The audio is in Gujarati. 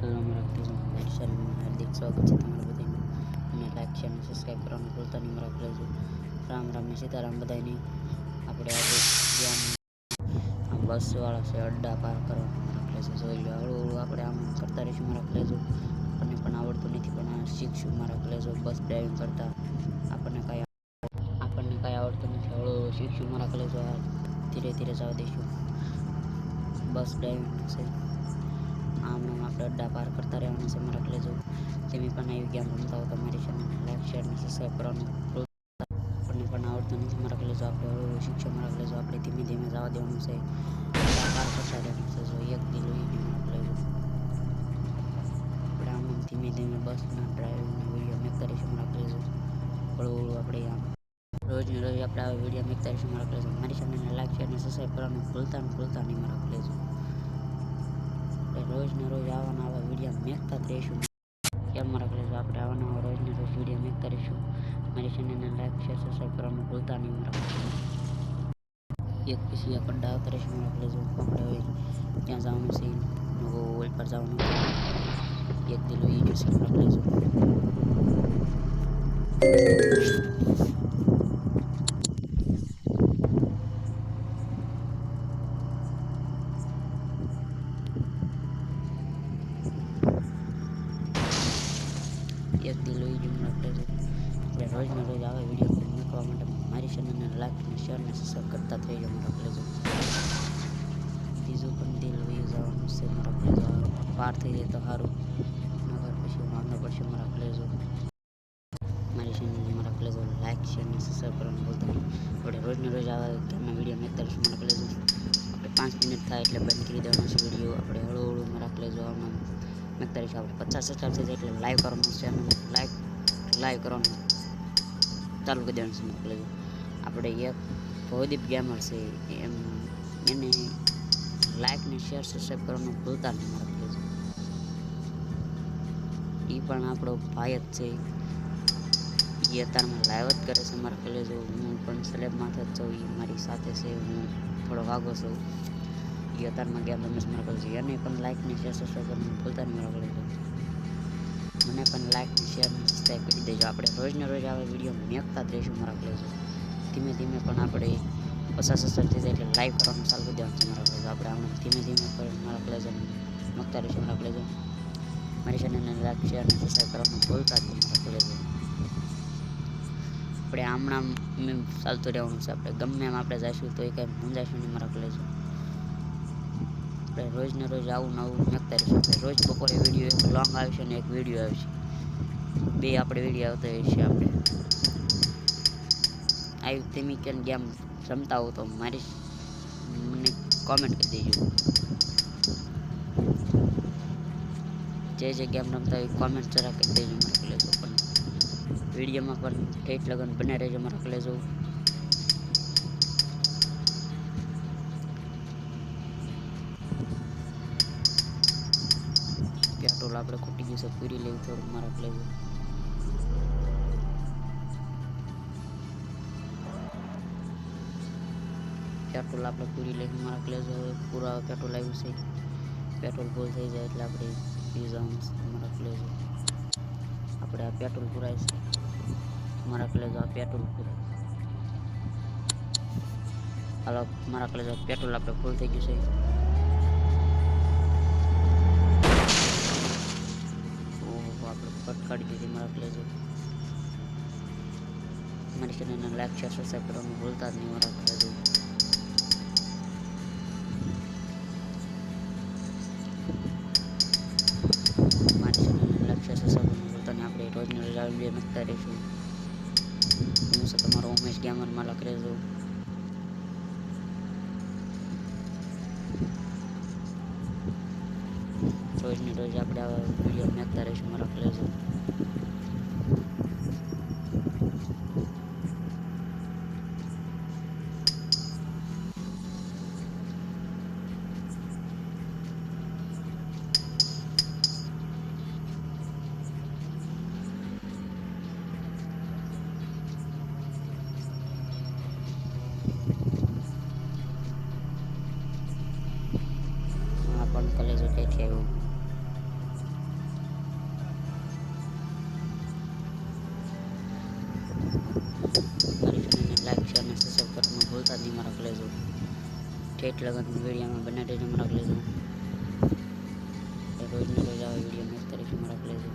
હેલો મારા પ્રિય મારી ચેનલમાં હાર્દિક સ્વાગત છે તમારા બધાનું અને લાઈક શેર અને સબસ્ક્રાઈબ કરવાનું ભૂલતા નહીં મારા પ્લેજો રામ રામ ને સીતારામ બધાની આપણે આજે જ્યાં બસવાળા છે અડ્ડા પાર કરવાના મારા પ્લેજો જોઈ લો હળવું હળવું આપણે આમ કરતા રહીશું મારા પ્લેજો આપણને પણ આવડતું નથી પણ આ શીખશું મારા પ્લેજો બસ ડ્રાઇવિંગ કરતા આપણને કાંઈ આવડતું નથી હળવું હળવું શીખશું મારા પ્લેજો ધીરે ધીરે જવા દઈશું બસ ડ્રાઇવિંગ છે આમ આપણે અડ્ડા પાર કરતા રહેવાના છે મારા પ્લેજો જેમી પણ આવી ગેમ રમતા હોય તો મારી ચેનલને લાઈક શેર અને સબસ્ક્રાઈબ કરવાનું આપણને પણ આવડતું નથી મારા પ્લેજો આપણે હળવું શીખશો મારા પ્લેજો આપણે ધીમે ધીમે જવા દેવાનું છે અડ્ડા પાર કરતા રહેવાનું છે જો એક દિલ હોય નહીં મારા પ્લેજો આપણે આમ ધીમે ધીમે બસના ડ્રાઇવિંગના વિડીયો મેક કરીશું મારા પ્લેજો હળવું હળવું આપણે આમ રોજને રોજ આપણે આ વિડીયો મેક કરીશું મારા પ્લેજો મારી ચેનલને લાઈક શેર અને સબસ્ક્રાઈબ કરવાનું ભૂલતા નહીં મારા પ્લેજો રોજને રોજ આવા વિડીયો મેકતા જ રહીશું કેમ મારા પ્લેજો આપણે આવા રોજને રોજ વિડીયો મેક કરીશું મારી ચેનલને લાઈક શેર સબસ્ક્રાઈબ કરવાનું ભૂલતા નહીં મારા પ્લેજો એક પછી એક અડ્ડા આવતા રહીશું મારા પ્લેજો આપણે હવે ત્યાં જવાનું છે ઓલ પર જવાનું એક દિલ એ જશે મારા પ્લેજો એક દિલ હોય જો મારા પ્લેજો આપણે રોજને રોજ આવા વિડીયો મૂકવા માટે મારી ચેનલને લાઈક અને શેર અને સબસ્ક્રાઈબ કરતા થઈ જાઓ મારા પ્લેજો બીજું પણ દિલ હોય જવાનું છે મારા પ્લેજો પાર થઈ જાય તો સારું નગર પછી વાંધો પડશે મારા પ્લેજો મારી ચેનલને મારા પ્લેજો લાઈક શેર અને સબસ્ક્રાઈબ કરવાનું ભૂલતા નહીં આપણે રોજને રોજ આવા ગેમના વિડીયો મેક કરીશું મારા પ્લેજો આપણે 5 મિનિટ થાય એટલે બંધ કરી દેવાનો છે વિડીયો આપણે હળવું હળવું મારા પ્લેજો આમાં મેક કરીશું આપણે 50 સબસ્ક્રાઈબ થઈ જાય એટલે લાઈવ કરવાનું છે અને લાઈવ કરવાનું ચાલુ કરી દેવાનું છે મારા પ્લેજો આપણે એક ભવદીપ ગેમર છે એને લાઈક ને શેર સબસ્ક્રાઈબ કરવાનું ભૂલતા નહીં મારા પ્લેજો એ પણ આપણો ભાઈ જ છે એ અત્યારમાં લાઈવ જ કરે છે મારા પ્લેજો હું પણ સ્લેબમાં જ છું એ મારી સાથે છે હું થોડો વાગો છું એ અત્યારમાં ગેમ રમેશ મારા પ્લેજો એને પણ લાઈક ને શેર સબસ્ક્રાઈબ કરવાનું ભૂલતા નહીં મારા પ્લેજો મને પણ લાઈક ને શેર ને સબસ્ક્રાઈબ કરી દેજો આપણે રોજને રોજ આવા વિડીયો મેકતા જ રહીશું મારા પ્લેજો ધીમે ધીમે પણ આપણે 50 સબસ્ક્રાઈબ થઈ જાય એટલે લાઈવ કરવાનું ચાલુ કરી દેવાનું છે મારા પ્લેજો આપણે આમ ધીમે ધીમે પણ મારા પ્લેજો મેકતા રહીશું મારા પ્લેજો મારી ચેનલને લાઈક શેર અને સબસ્ક્રાઈબ કરવાનું ભૂલતા જ નહીં મારા પ્લેજો આપણે હમણાં ચાલતું રહેવાનું છે આપણે ગમે એમ આપણે જઈશું તો એ કંઈ મૂંઝાઈશું નહીં મારા પ્લેજો આપણે રોજને રોજ આવું નવું મેકતા રહીશું આપણે રોજ બપોરે વિડીયો એક લોંગ આવશે અને એક વિડીયો આવશે બે આપણે વિડીયો આવતા હોય છે આપણે આવી તેમી કેમ ગેમ રમતા હો તો મને કોમેન્ટ કરી દેજો જે ગેમ રમતા હોય કોમેન્ટ જરા કરી દેજો મારા પ્લેજો પણ વિડીયોમાં પણ ઠેઠ લગન બને રહેજો મારા પ્લેજો પેટ્રોલ આપણે ખૂટી ગયું છે પૂરી લેવું થોડું મારા પ્લેજો પેટ્રોલ આપણે પૂરી લઈશું મારા પ્લેજો પૂરા પેટ્રોલ આવ્યું છે પેટ્રોલ ફૂલ થઈ જાય એટલે આપણે પી જવાનું મારા પ્લેજો આપણે આ પેટ્રોલ પૂરાય છે મારા પ્લેજો આ પેટ્રોલ પૂરાય હાલો મારા પ્લેજો પેટ્રોલ આપણે ફૂલ થઈ ગયું છે આપણે કટ કાઢી દીધી મારા પ્લેજો મારી ચેનલને લાઈક શેર સબસ્ક્રાઈબ કરવાનું ભૂલતા જ નહીં મારા પ્લેજો મારી ચેનલને લાઈક શેર સબસ્ક્રાઈબ કરવાનું ભૂલતા નહીં આપણે રોજને રોજ આવી વિડીયો મૂકતા રહીશું હું છે તમારો ઉમેશ ગેમરમાં લખ રહેજો રોજને રોજ આપણે આવા વિડીયો મેકતા રહીશું મારા પ્લેજો પણ કલેજો ક્યાંથી આવ્યું ઠેઠ લગન વિડીયોમાં બને રહેજો મારા લેજો. રોજને રોજ આવા વિડીયો મેં કરીશું મારા લેજો.